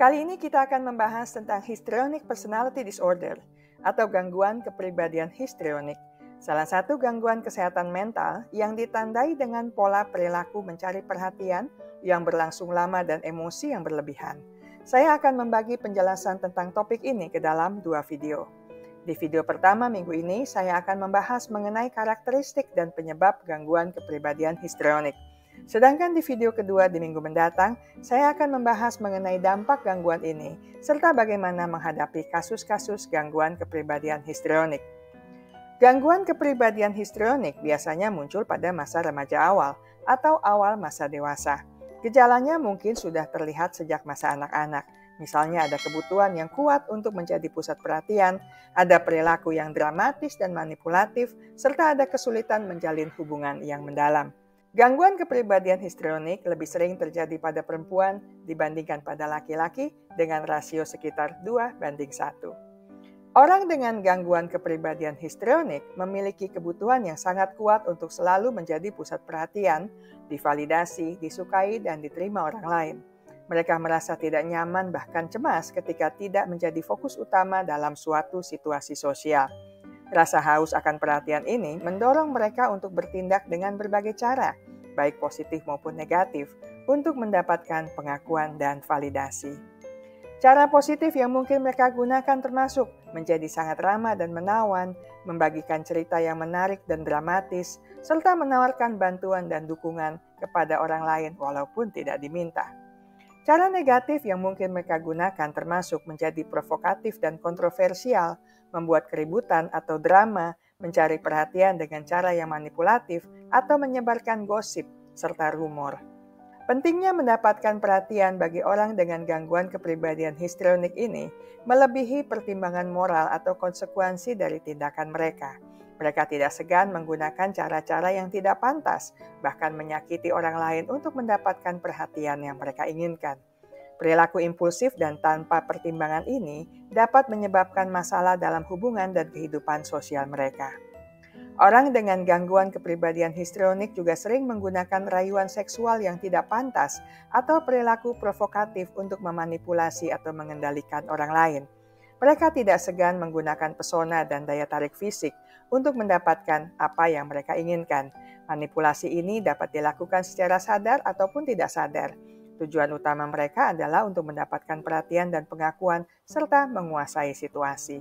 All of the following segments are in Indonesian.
Kali ini kita akan membahas tentang histrionic personality disorder atau gangguan kepribadian histrionik, salah satu gangguan kesehatan mental yang ditandai dengan pola perilaku mencari perhatian yang berlangsung lama dan emosi yang berlebihan. Saya akan membagi penjelasan tentang topik ini ke dalam 2 video. Di video pertama minggu ini, saya akan membahas mengenai karakteristik dan penyebab gangguan kepribadian histrionik. Sedangkan di video kedua di minggu mendatang, saya akan membahas mengenai dampak gangguan ini, serta bagaimana menghadapi kasus-kasus gangguan kepribadian histrionik. Gangguan kepribadian histrionik biasanya muncul pada masa remaja awal atau awal masa dewasa. Gejalanya mungkin sudah terlihat sejak masa anak-anak. Misalnya ada kebutuhan yang kuat untuk menjadi pusat perhatian, ada perilaku yang dramatis dan manipulatif, serta ada kesulitan menjalin hubungan yang mendalam. Gangguan kepribadian histrionik lebih sering terjadi pada perempuan dibandingkan pada laki-laki dengan rasio sekitar 2:1. Orang dengan gangguan kepribadian histrionik memiliki kebutuhan yang sangat kuat untuk selalu menjadi pusat perhatian, divalidasi, disukai, dan diterima orang lain. Mereka merasa tidak nyaman bahkan cemas ketika tidak menjadi fokus utama dalam suatu situasi sosial. Rasa haus akan perhatian ini mendorong mereka untuk bertindak dengan berbagai cara, baik positif maupun negatif, untuk mendapatkan pengakuan dan validasi. Cara positif yang mungkin mereka gunakan termasuk menjadi sangat ramah dan menawan, membagikan cerita yang menarik dan dramatis, serta menawarkan bantuan dan dukungan kepada orang lain walaupun tidak diminta. Cara negatif yang mungkin mereka gunakan termasuk menjadi provokatif dan kontroversial, membuat keributan atau drama, mencari perhatian dengan cara yang manipulatif, atau menyebarkan gosip serta rumor. Pentingnya mendapatkan perhatian bagi orang dengan gangguan kepribadian histrionik ini melebihi pertimbangan moral atau konsekuensi dari tindakan mereka. Mereka tidak segan menggunakan cara-cara yang tidak pantas, bahkan menyakiti orang lain untuk mendapatkan perhatian yang mereka inginkan. Perilaku impulsif dan tanpa pertimbangan ini dapat menyebabkan masalah dalam hubungan dan kehidupan sosial mereka. Orang dengan gangguan kepribadian histrionik juga sering menggunakan rayuan seksual yang tidak pantas atau perilaku provokatif untuk memanipulasi atau mengendalikan orang lain. Mereka tidak segan menggunakan pesona dan daya tarik fisik untuk mendapatkan apa yang mereka inginkan. Manipulasi ini dapat dilakukan secara sadar ataupun tidak sadar. Tujuan utama mereka adalah untuk mendapatkan perhatian dan pengakuan serta menguasai situasi.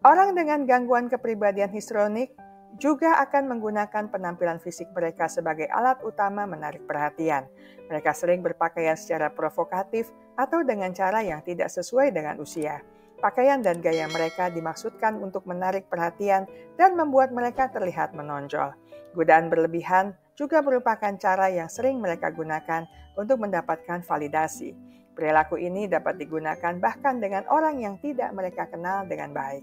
Orang dengan gangguan kepribadian histrionik juga akan menggunakan penampilan fisik mereka sebagai alat utama menarik perhatian. Mereka sering berpakaian secara provokatif atau dengan cara yang tidak sesuai dengan usia. Pakaian dan gaya mereka dimaksudkan untuk menarik perhatian dan membuat mereka terlihat menonjol. Godaan berlebihan juga merupakan cara yang sering mereka gunakan untuk mendapatkan validasi. Perilaku ini dapat digunakan bahkan dengan orang yang tidak mereka kenal dengan baik.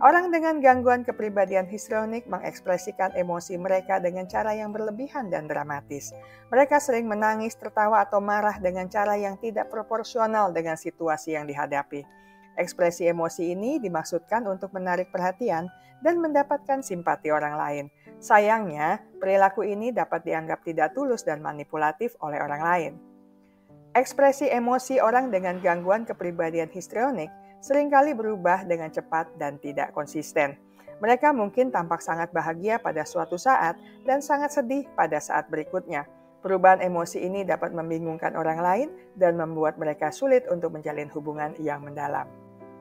Orang dengan gangguan kepribadian histrionik mengekspresikan emosi mereka dengan cara yang berlebihan dan dramatis. Mereka sering menangis, tertawa, atau marah dengan cara yang tidak proporsional dengan situasi yang dihadapi. Ekspresi emosi ini dimaksudkan untuk menarik perhatian dan mendapatkan simpati orang lain. Sayangnya, perilaku ini dapat dianggap tidak tulus dan manipulatif oleh orang lain. Ekspresi emosi orang dengan gangguan kepribadian histrionik seringkali berubah dengan cepat dan tidak konsisten. Mereka mungkin tampak sangat bahagia pada suatu saat dan sangat sedih pada saat berikutnya. Perubahan emosi ini dapat membingungkan orang lain dan membuat mereka sulit untuk menjalin hubungan yang mendalam.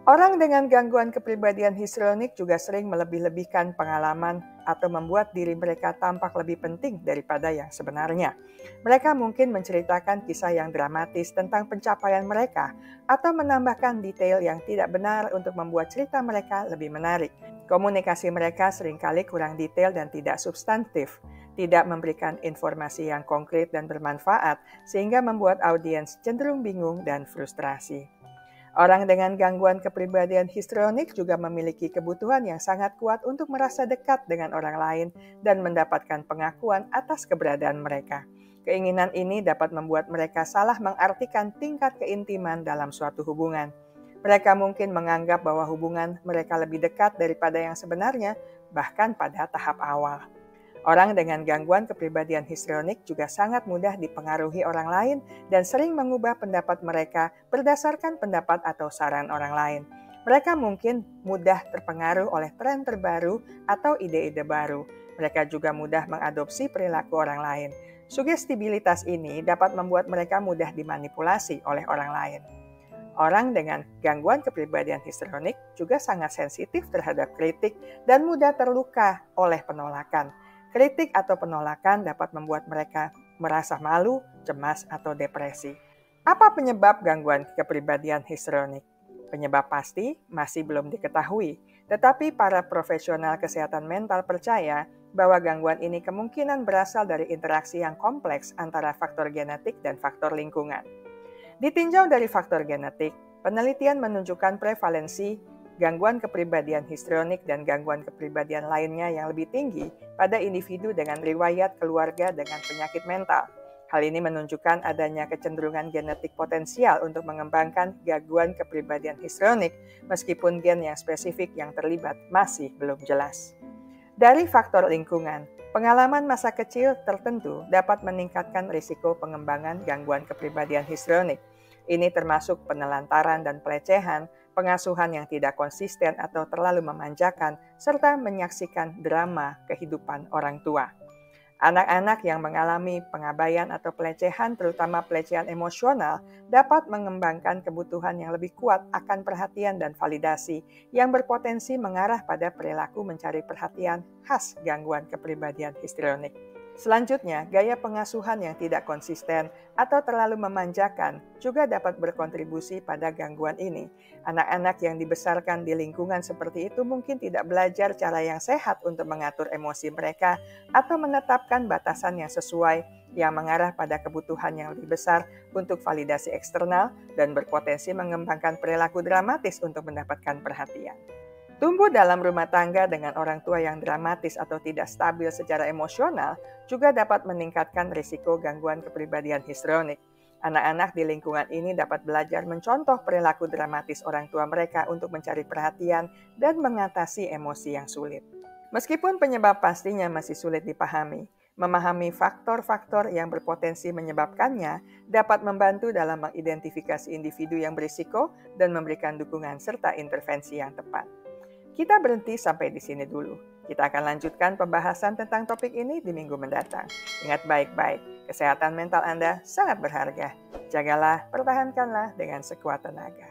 Orang dengan gangguan kepribadian histrionik juga sering melebih-lebihkan pengalaman atau membuat diri mereka tampak lebih penting daripada yang sebenarnya. Mereka mungkin menceritakan kisah yang dramatis tentang pencapaian mereka atau menambahkan detail yang tidak benar untuk membuat cerita mereka lebih menarik. Komunikasi mereka seringkali kurang detail dan tidak substantif, tidak memberikan informasi yang konkret dan bermanfaat sehingga membuat audiens cenderung bingung dan frustrasi. Orang dengan gangguan kepribadian histrionik juga memiliki kebutuhan yang sangat kuat untuk merasa dekat dengan orang lain dan mendapatkan pengakuan atas keberadaan mereka. Keinginan ini dapat membuat mereka salah mengartikan tingkat keintiman dalam suatu hubungan. Mereka mungkin menganggap bahwa hubungan mereka lebih dekat daripada yang sebenarnya, bahkan pada tahap awal. Orang dengan gangguan kepribadian histrionik juga sangat mudah dipengaruhi orang lain dan sering mengubah pendapat mereka berdasarkan pendapat atau saran orang lain. Mereka mungkin mudah terpengaruh oleh tren terbaru atau ide-ide baru. Mereka juga mudah mengadopsi perilaku orang lain. Sugestibilitas ini dapat membuat mereka mudah dimanipulasi oleh orang lain. Orang dengan gangguan kepribadian histrionik juga sangat sensitif terhadap kritik dan mudah terluka oleh penolakan. Kritik atau penolakan dapat membuat mereka merasa malu, cemas, atau depresi. Apa penyebab gangguan kepribadian histrionik? Penyebab pasti masih belum diketahui, tetapi para profesional kesehatan mental percaya bahwa gangguan ini kemungkinan berasal dari interaksi yang kompleks antara faktor genetik dan faktor lingkungan. Ditinjau dari faktor genetik, penelitian menunjukkan prevalensi gangguan kepribadian histrionik dan gangguan kepribadian lainnya yang lebih tinggi pada individu dengan riwayat keluarga dengan penyakit mental. Hal ini menunjukkan adanya kecenderungan genetik potensial untuk mengembangkan gangguan kepribadian histrionik, meskipun gen yang spesifik yang terlibat masih belum jelas. Dari faktor lingkungan, pengalaman masa kecil tertentu dapat meningkatkan risiko pengembangan gangguan kepribadian histrionik. Ini termasuk penelantaran dan pelecehan, pengasuhan yang tidak konsisten atau terlalu memanjakan, serta menyaksikan drama kehidupan orang tua. Anak-anak yang mengalami pengabaian atau pelecehan, terutama pelecehan emosional, dapat mengembangkan kebutuhan yang lebih kuat akan perhatian dan validasi yang berpotensi mengarah pada perilaku mencari perhatian khas gangguan kepribadian histrionik. Selanjutnya, gaya pengasuhan yang tidak konsisten atau terlalu memanjakan juga dapat berkontribusi pada gangguan ini. Anak-anak yang dibesarkan di lingkungan seperti itu mungkin tidak belajar cara yang sehat untuk mengatur emosi mereka atau menetapkan batasan yang sesuai yang mengarah pada kebutuhan yang lebih besar untuk validasi eksternal dan berpotensi mengembangkan perilaku dramatis untuk mendapatkan perhatian. Tumbuh dalam rumah tangga dengan orang tua yang dramatis atau tidak stabil secara emosional juga dapat meningkatkan risiko gangguan kepribadian histrionik. Anak-anak di lingkungan ini dapat belajar mencontoh perilaku dramatis orang tua mereka untuk mencari perhatian dan mengatasi emosi yang sulit. Meskipun penyebab pastinya masih sulit dipahami, memahami faktor-faktor yang berpotensi menyebabkannya dapat membantu dalam mengidentifikasi individu yang berisiko dan memberikan dukungan serta intervensi yang tepat. Kita berhenti sampai di sini dulu. Kita akan lanjutkan pembahasan tentang topik ini di minggu mendatang. Ingat baik-baik, kesehatan mental Anda sangat berharga. Jagalah, pertahankanlah dengan sekuat tenaga.